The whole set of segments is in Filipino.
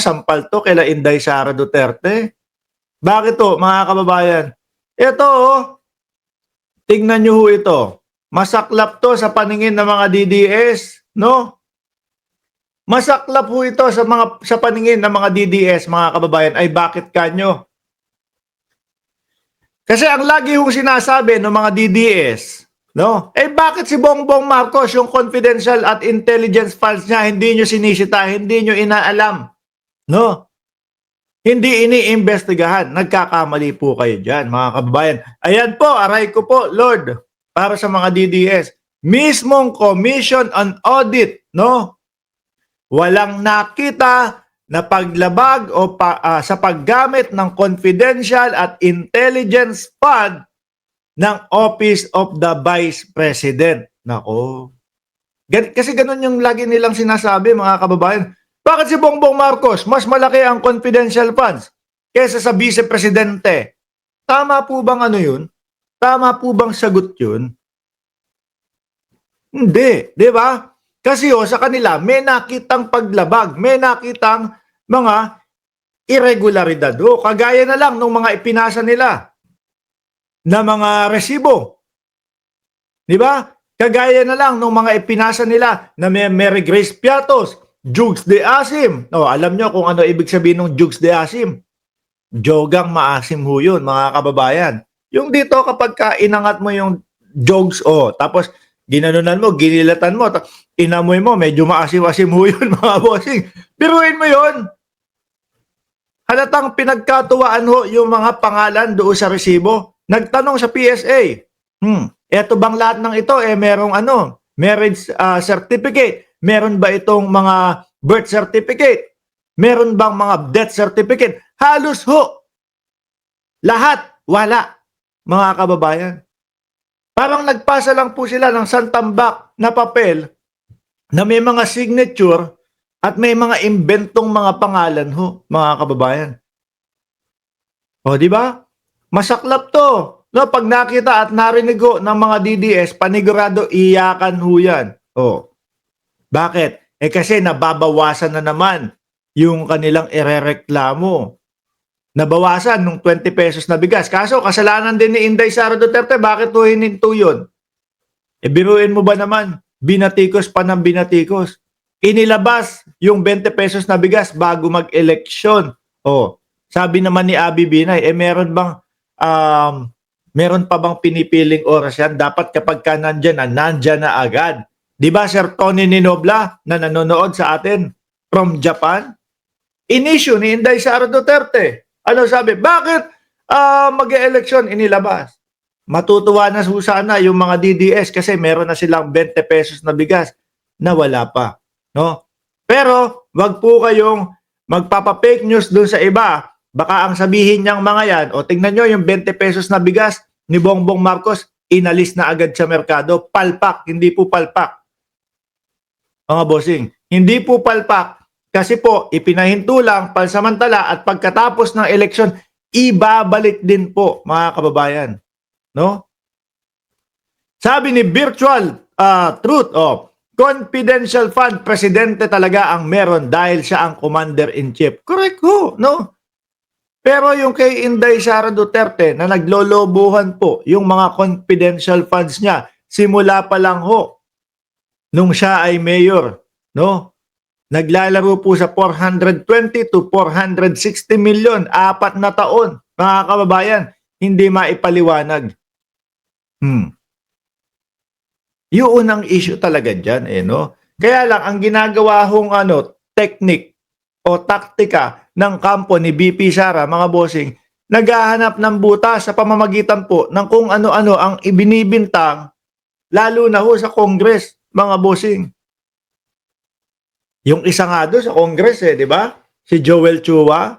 sampal to kila Inday Sara Duterte. Bakit to, mga kababayan? Ito, oh, tingnan nyo ho ito. Masaklap to sa paningin ng mga DDS, no? Masaklap ho ito sa paningin ng mga DDS, mga kababayan. Ay bakit kanyo? Kasi ang lagi hong sinasabi ng mga DDS, no? Eh bakit si Bongbong Marcos yung confidential at intelligence files niya hindi nyo sinisita, hindi nyo inaalam, no? Hindi iniimbestigahan. Nagkakamali po kayo dyan, mga kababayan. Ayan po, aray ko po, Lord, para sa mga DDS. Mismong Commission on Audit, no? Walang nakita na paglabag o sa paggamit ng confidential at intelligence fund ng Office of the Vice President. Nako. Kasi ganun yung lagi nilang sinasabi, mga kababayan. Bakit si Bongbong Marcos mas malaki ang confidential funds kaysa sa Vice Presidente? Tama po bang ano yun? Tama po bang sagot yun? Hindi, di ba? Kasi sa kanila may nakitang paglabag, may nakitang mga irregularidad. Kagaya na lang ng mga ipinasa nila na mga resibo. Di ba? Kagaya na lang ng mga ipinasa nila na may Mary Grace Piatos, Jugs de Asim. Alam nyo kung ano ibig sabihin ng Jugs de Asim? Jogang maasim ho yun, mga kababayan. Yung dito kapag inangat mo yung jogs, tapos ginanunan mo, ginilatan mo, inamoy mo, medyo maasim-asim ho yun, mga bossing. Biruin mo yun. Halatang pinagkatuwaan ho yung mga pangalan doon sa resibo. Nagtanong sa PSA, eto bang lahat ng ito, merong marriage certificate? Meron ba itong mga birth certificate? Meron bang mga death certificate? Halos ho. Lahat, wala, mga kababayan. Parang nagpasa lang po sila ng santambak na papel na may mga signature at may mga imbentong mga pangalan ho, mga kababayan. Di ba? Masaklap to. No, pag nakita at narinig ho ng mga DDS, panigurado iyakan ho yan. Bakit? Kasi nababawasan na naman yung kanilang irereklamo. Nabawasan nung 20 pesos na bigas. Kaso, kasalanan din ni Inday Sara Duterte. Bakit ho hininto yun? Biruin mo ba naman? Binatikos pa ng binatikos. Inilabas yung 20 pesos na bigas bago mag-eleksyon. Sabi naman ni Abby Binay, meron pa bang pinipiling oras yan? Dapat kapag ka nandyan na agad. Di ba, Sir Tony Ninobla na nanonood sa atin from Japan? In-issue ni Inday Sara Duterte. Ano sabi? Bakit mag-e-eleksyon inilabas? Matutuwa na sana yung mga DDS kasi meron na silang 20 pesos na bigas na wala pa. No? Pero wag po kayong magpapa-fake news dun sa iba. Baka ang sabihin niyang mga yan, tingnan nyo yung 20 pesos na bigas ni Bongbong Marcos, inalis na agad sa merkado. Palpak, hindi po palpak. Mga bossing, hindi po palpak. Kasi po, ipinahinto lang, pansamantala, at pagkatapos ng eleksyon, ibabalik din po, mga kababayan. No? Sabi ni Virtual Truth, confidential fund, presidente talaga ang meron dahil siya ang commander-in-chief. Correct ho, no? Pero yung kay Inday Sara Duterte na naglolobohan po yung mga confidential funds niya, simula pa lang ho, nung siya ay mayor, no? Naglalaro po sa 420 to 460 million, 4 na taon, mga kababayan, hindi maipaliwanag. Yun ang issue talaga dyan, no? Kaya lang, ang ginagawa hong technique o taktika ng kampo ni BP Sara, mga bossing, naghahanap ng butas sa pamamagitan po ng kung ano-ano ang ibinibintang, lalo na ho sa Congress, mga bossing. Yung isa nga doon sa Congress, di ba? Si Joel Chua.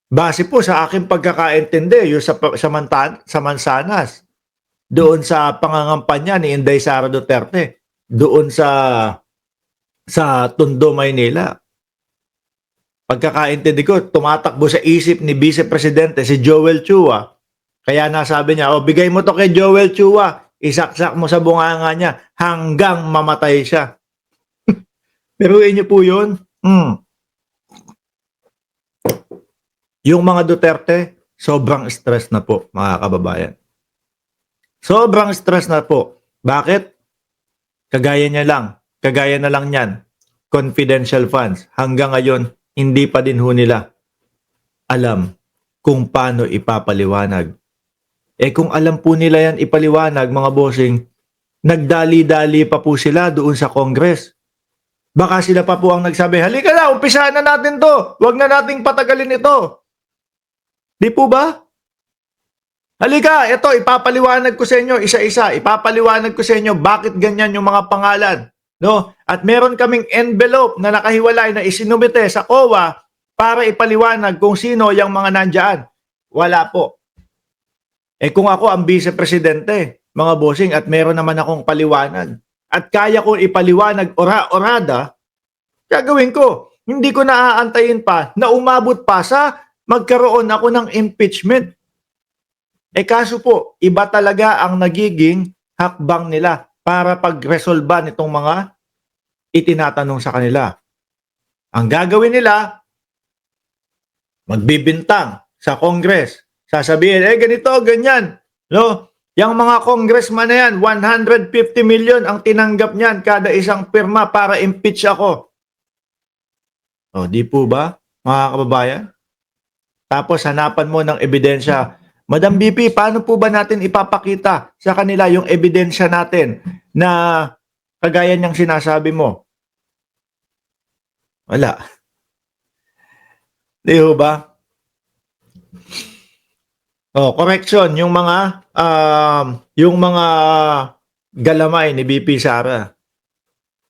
Base po sa aking pagkakaintindi, yung sa Mansanas, doon sa pangangampanya ni Inday Sara Duterte, doon sa Tondo, Maynila. Pagkakaintindi ko, tumatakbo sa isip ni Vice Presidente si Joel Chua. Kaya nasabi niya, bigay mo to kay Joel Chua, isaksak mo sa bunganga niya hanggang mamatay siya. Pero inyo po yun, Mm. Yung mga Duterte, sobrang stress na po, mga kababayan. Sobrang stress na po. Bakit? Kagaya na lang niyan, confidential funds. Hanggang ngayon, hindi pa din ho nila alam kung paano ipapaliwanag. Eh kung alam po nila yan ipaliwanag, mga bossing, nagdali-dali pa po sila doon sa Congress. Baka sila pa po ang nagsabi, halika na, umpisahan na natin to. Huwag na nating patagalin ito. Di po ba? Halika, ito, ipapaliwanag ko sa inyo, isa-isa. Ipapaliwanag ko sa inyo bakit ganyan yung mga pangalan. No? At meron kaming envelope na nakahiwalay na isinumite sa COA para ipaliwanag kung sino yung mga nandyan. Wala po. Eh kung ako ang vice-presidente, mga bossing, at meron naman akong paliwanag, at kaya ko ipaliwanag orada, gagawin ko. Hindi ko naaantayin pa na umabot pa sa magkaroon ako ng impeachment. Eh kaso po, iba talaga ang nagiging hakbang nila para pagresolba nitong mga itinatanong sa kanila. Ang gagawin nila, magbibintang sa Congress. Sasabihin, ganito, ganyan. No? Yung mga congressman na yan, 150 million ang tinanggap niyan kada isang pirma para impeach ako. O, di po ba, mga kababayan? Tapos hanapan mo ng ebidensya. Madam BP, paano po ba natin ipapakita sa kanila yung ebidensya natin na kagaya niyang sinasabi mo? Wala. Di ho ba? Oh, correction, yung mga galamay ni BP Sara.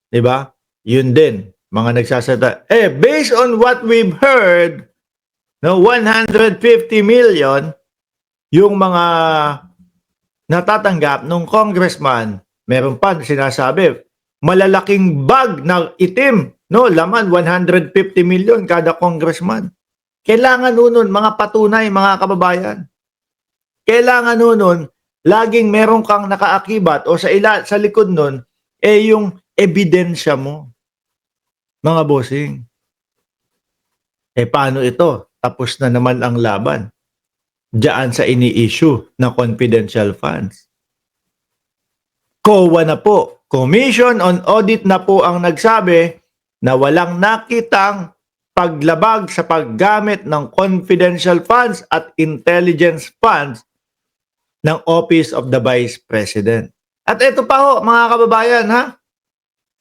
'Di ba? Yun din, mga nagsasalita. Based on what we've heard, no, 150 million yung mga natatanggap nung congressman. Meron pa sinasabi, malalaking bag na itim, no, laman 150 million kada congressman. Kailangan nun mga patunay, mga kababayan. Kailangan nun, laging meron kang nakaakibat o sa likod nun, yung ebidensya mo. Mga bossing. Paano ito? Tapos na naman ang laban. Diyan sa ini-issue na confidential funds. COA na po. Commission on Audit na po ang nagsabi na walang nakitang paglabag sa paggamit ng confidential funds at intelligence funds ng Office of the Vice President. At ito pa ho, mga kababayan, ha?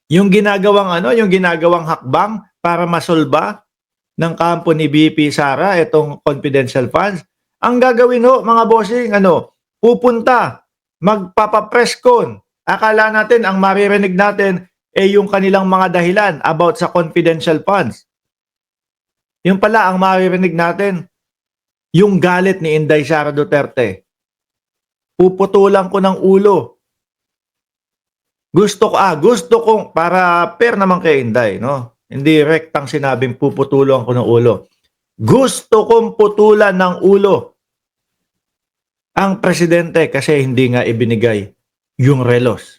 Yung ginagawang hakbang para masolba ng kampo ni BP Sara itong confidential funds. Ang gagawin ho, mga bossing, pupunta, magpapa-press con. Akala natin ang maririnig natin yung kanilang mga dahilan about sa confidential funds. Yung pala ang maririnig natin, yung galit ni Inday Sara Duterte. Puputulan ko ng ulo. Gusto kong, para fair naman kay Inday, no? Hindi rektang sinabing puputulan ko ng ulo. Gusto kong putulan ng ulo ang presidente kasi hindi nga ibinigay yung relos.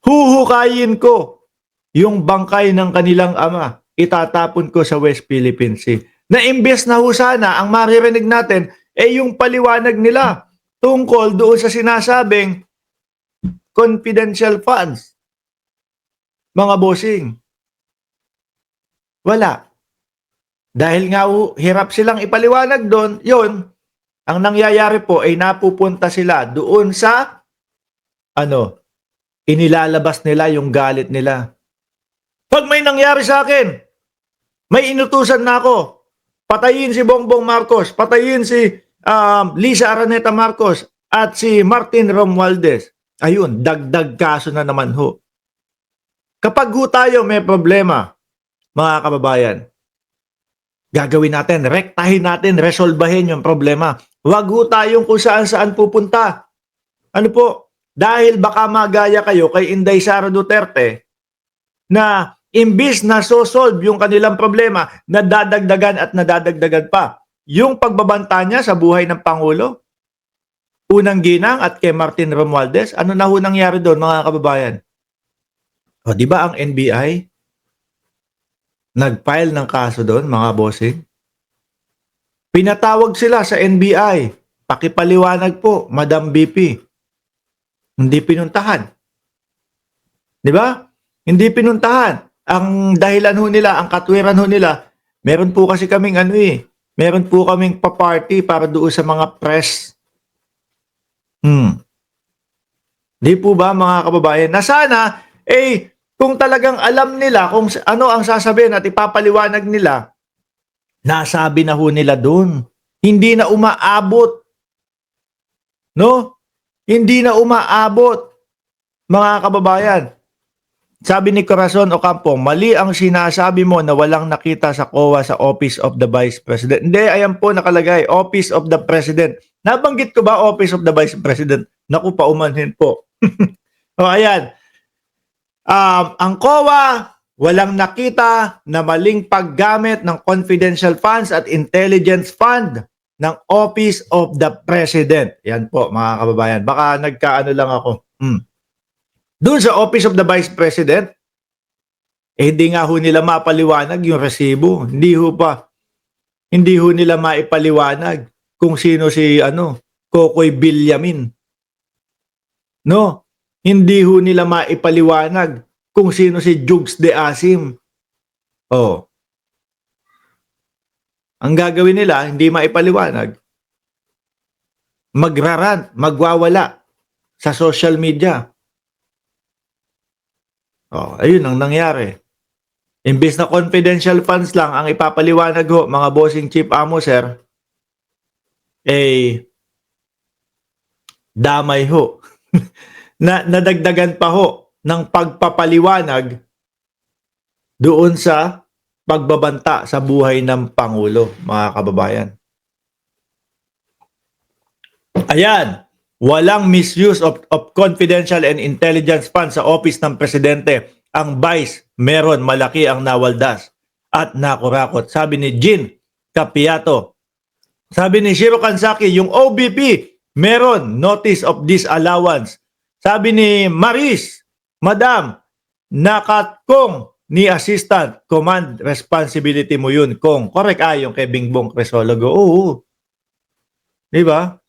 Huhukayin ko yung bangkay ng kanilang ama. Itatapon ko sa West Philippine Sea. Na imbes na sana ang maririnig natin yung paliwanag nila tungkol doon sa sinasabing confidential funds. Mga bossing. Wala. Dahil nga hirap silang ipaliwanag doon, yun, ang nangyayari po ay napupunta sila doon sa inilalabas nila yung galit nila. Pag may nangyari sa akin, may inutusan na ako, patayin si Bongbong Marcos, patayin si Lisa Araneta Marcos at si Martin Romualdez. Ayun, dagdag kaso na naman ho. Kapag ho tayo may problema, mga kababayan, gagawin natin, rektahin natin, resolbahin yung problema. Huwag ho tayong kung saan-saan pupunta. Ano po? Dahil baka magaya kayo kay Inday Sara Duterte na imbis na so-solve yung kanilang problema, nadadagdagan at nadadagdagan pa. Yung pagbabanta niya sa buhay ng Pangulo, unang ginang at kay Martin Romualdez, ano na ho nangyari doon, mga kababayan? O, di ba ang NBI? Nag-file ng kaso doon, mga bossing. Pinatawag sila sa NBI. Pakipaliwanag po, Madam BP. Hindi pinuntahan. Di ba? Hindi pinuntahan. Ang dahilan ho nila, ang katwiran ho nila, meron po kasi kaming meron po kaming pa-party para doon sa mga press. Di po ba mga kababayan? Na sana, kung talagang alam nila kung ano ang sasabihin at ipapaliwanag nila, nasabi na ho nila doon. Hindi na umaabot. No? Hindi na umaabot, mga kababayan. Sabi ni Corazon Ocampo, mali ang sinasabi mo na walang nakita sa COA sa Office of the Vice President. Hindi, ayan po nakalagay, Office of the President. Nabanggit ko ba Office of the Vice President? Naku, paumanhin po. O ayan. Ang COA, walang nakita na maling paggamit ng confidential funds at intelligence fund ng Office of the President. Yan po, mga kababayan. Baka nagkaano lang ako. Doon sa Office of the Vice President, hindi nga ho nila mapaliwanag yung resibo. Hindi ho nila maipaliwanag kung sino si Kokoy Villamin. No? Hindi ho nila maipaliwanag kung sino si Jugs de Asim. Ang gagawin nila, hindi maipaliwanag. Magrarant, magwawala sa social media. Ayun ang nangyari. Imbes na confidential funds lang ang ipapaliwanag ho, mga bossing chief amo, sir, damay ho. Nadagdagan pa ho ng pagpapaliwanag doon sa pagbabanta sa buhay ng Pangulo, mga kababayan. Ayan. Walang misuse of confidential and intelligence funds sa office ng presidente. Ang vice, meron, malaki ang nawaldas at nakurakot. Sabi ni Jean Capiato. Sabi ni Shiro Kansaki, yung OBP, meron, notice of disallowance. Sabi ni Maris, Madam, nakatkong ni assistant, command responsibility mo yun, kung correct yung kay Bingbong Cresologo. Oo. Diba?